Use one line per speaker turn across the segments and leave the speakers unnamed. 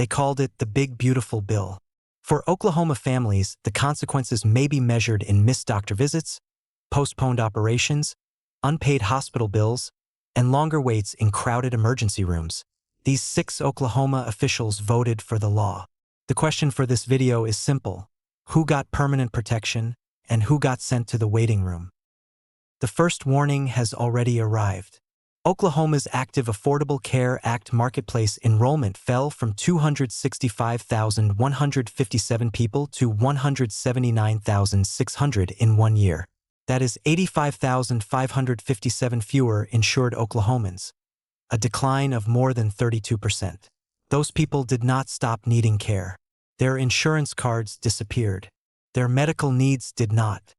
They called it the Big Beautiful Bill. For Oklahoma families, the consequences may be measured in missed doctor visits, postponed operations, unpaid hospital bills, and longer waits in crowded emergency rooms. These 6 Oklahoma officials voted for the law. The question for this video is simple: who got permanent protection and who got sent to the waiting room? The first warning has already arrived. Oklahoma's Active Affordable Care Act marketplace enrollment fell from 265,157 people to 179,600 in 1 year. That is 85,557 fewer insured Oklahomans, a decline of more than 32%. Those people did not stop needing care. Their insurance cards disappeared. Their medical needs did not.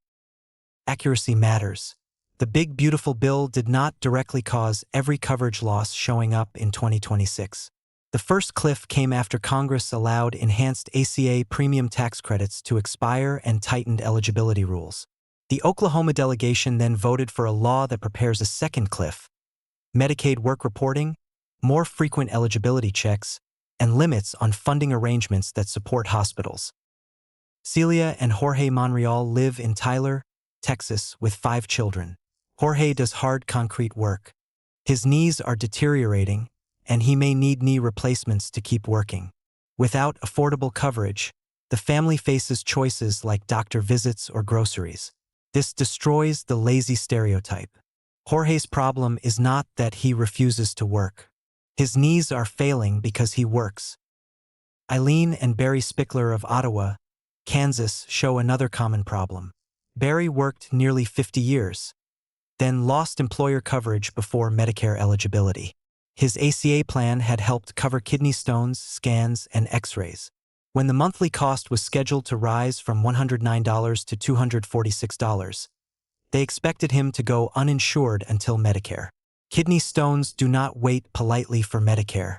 Accuracy matters. The Big Beautiful Bill did not directly cause every coverage loss showing up in 2026. The first cliff came after Congress allowed enhanced ACA premium tax credits to expire and tightened eligibility rules. The Oklahoma delegation then voted for a law that prepares a second cliff: Medicaid work reporting, more frequent eligibility checks, and limits on funding arrangements that support hospitals. Celia and Jorge Monreal live in Tyler, Texas, with 5 children. Jorge does hard concrete work. His knees are deteriorating, and he may need knee replacements to keep working. Without affordable coverage, the family faces choices like doctor visits or groceries. This destroys the lazy stereotype. Jorge's problem is not that he refuses to work. His knees are failing because he works. Eileen and Barry Spickler of Ottawa, Kansas, show another common problem. Barry worked nearly 50 years, then lost employer coverage before Medicare eligibility. His ACA plan had helped cover kidney stones, scans, and x-rays. When the monthly cost was scheduled to rise from $109 to $246, they expected him to go uninsured until Medicare. Kidney stones do not wait politely for Medicare.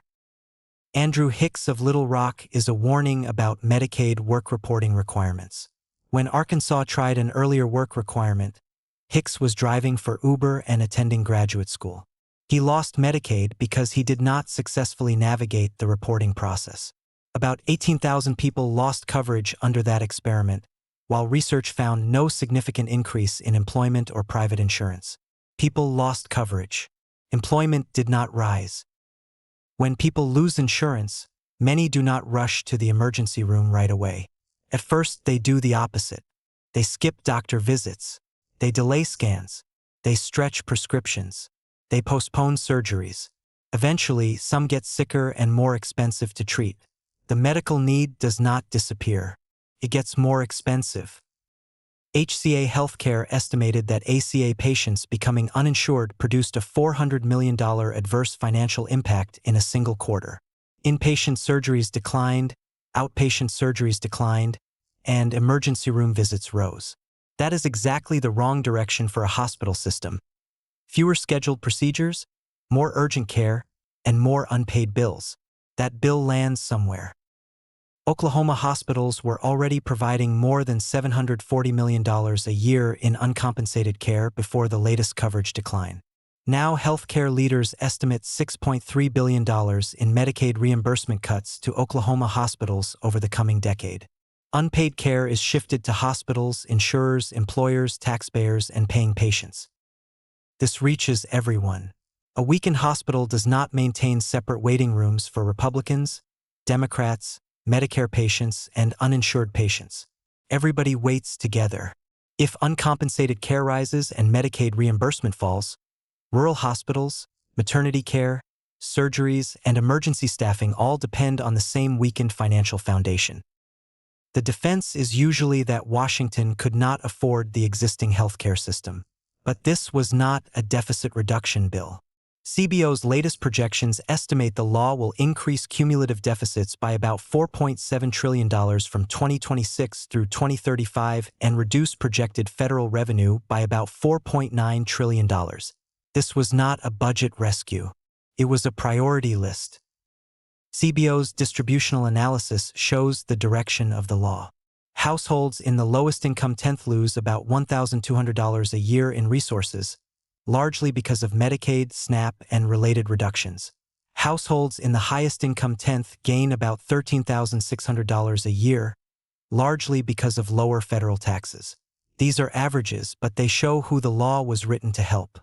Andrew Hicks of Little Rock is a warning about Medicaid work reporting requirements. When Arkansas tried an earlier work requirement, Hicks was driving for Uber and attending graduate school. He lost Medicaid because he did not successfully navigate the reporting process. About 18,000 people lost coverage under that experiment, while research found no significant increase in employment or private insurance. People lost coverage. Employment did not rise. When people lose insurance, many do not rush to the emergency room right away. At first, they do the opposite. They skip doctor visits. They delay scans. They stretch prescriptions. They postpone surgeries. Eventually, some get sicker and more expensive to treat. The medical need does not disappear. It gets more expensive. HCA Healthcare estimated that ACA patients becoming uninsured produced a $400 million adverse financial impact in a single quarter. Inpatient surgeries declined, outpatient surgeries declined, and emergency room visits rose. That is exactly the wrong direction for a hospital system. Fewer scheduled procedures, more urgent care, and more unpaid bills. That bill lands somewhere. Oklahoma hospitals were already providing more than $740 million a year in uncompensated care before the latest coverage decline. Now, healthcare leaders estimate $6.3 billion in Medicaid reimbursement cuts to Oklahoma hospitals over the coming decade. Unpaid care is shifted to hospitals, insurers, employers, taxpayers, and paying patients. This reaches everyone. A weakened hospital does not maintain separate waiting rooms for Republicans, Democrats, Medicare patients, and uninsured patients. Everybody waits together. If uncompensated care rises and Medicaid reimbursement falls, rural hospitals, maternity care, surgeries, and emergency staffing all depend on the same weakened financial foundation. The defense is usually that Washington could not afford the existing healthcare system. But this was not a deficit reduction bill. CBO's latest projections estimate the law will increase cumulative deficits by about $4.7 trillion from 2026 through 2035 and reduce projected federal revenue by about $4.9 trillion. This was not a budget rescue. It was a priority list. CBO's distributional analysis shows the direction of the law. Households in the lowest income tenth lose about $1,200 a year in resources, largely because of Medicaid, SNAP, and related reductions. Households in the highest income tenth gain about $13,600 a year, largely because of lower federal taxes. These are averages, but they show who the law was written to help.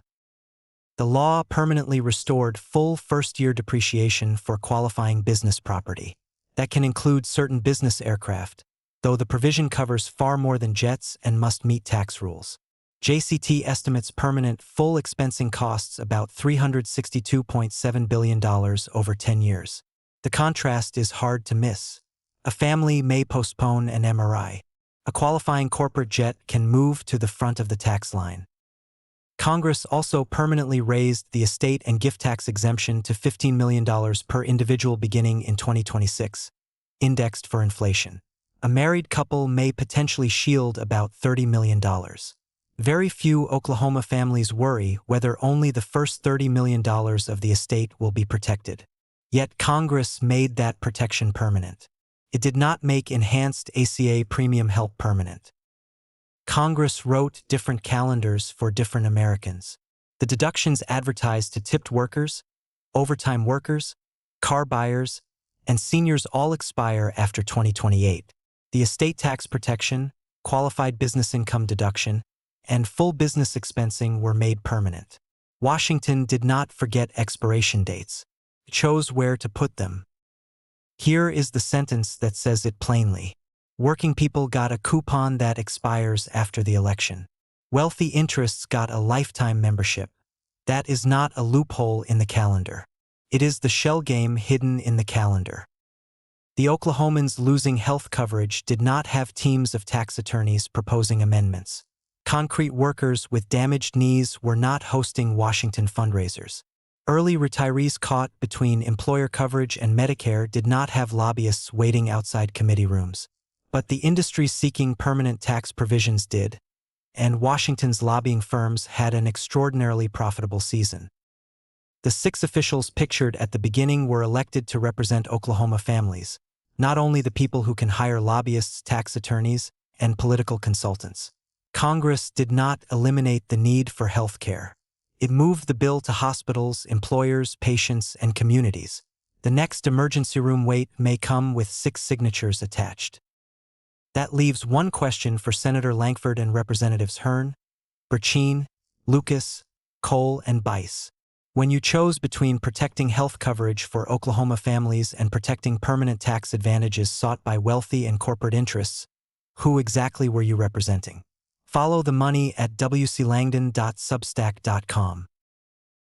The law permanently restored full first-year depreciation for qualifying business property. That can include certain business aircraft, though the provision covers far more than jets and must meet tax rules. JCT estimates permanent full expensing costs about $362.7 billion over 10 years. The contrast is hard to miss. A family may postpone an MRI. A qualifying corporate jet can move to the front of the tax line. Congress also permanently raised the estate and gift tax exemption to $15 million per individual beginning in 2026, indexed for inflation. A married couple may potentially shield about $30 million. Very few Oklahoma families worry whether only the first $30 million of the estate will be protected. Yet Congress made that protection permanent. It did not make enhanced ACA premium help permanent. Congress wrote different calendars for different Americans. The deductions advertised to tipped workers, overtime workers, car buyers, and seniors all expire after 2028. The estate tax protection, qualified business income deduction, and full business expensing were made permanent. Washington did not forget expiration dates. It chose where to put them. Here is the sentence that says it plainly. Working people got a coupon that expires after the election. Wealthy interests got a lifetime membership. That is not a loophole in the calendar. It is the shell game hidden in the calendar. The Oklahomans losing health coverage did not have teams of tax attorneys proposing amendments. Concrete workers with damaged knees were not hosting Washington fundraisers. Early retirees caught between employer coverage and Medicare did not have lobbyists waiting outside committee rooms. But the industries seeking permanent tax provisions did, and Washington's lobbying firms had an extraordinarily profitable season. The 6 officials pictured at the beginning were elected to represent Oklahoma families, not only the people who can hire lobbyists, tax attorneys, and political consultants. Congress did not eliminate the need for health care. It moved the bill to hospitals, employers, patients, and communities. The next emergency room wait may come with 6 signatures attached. That leaves one question for Senator Lankford and Representatives Hearn, Burchine, Lucas, Cole, and Bice. When you chose between protecting health coverage for Oklahoma families and protecting permanent tax advantages sought by wealthy and corporate interests, who exactly were you representing? Follow the money at wclangdon.substack.com.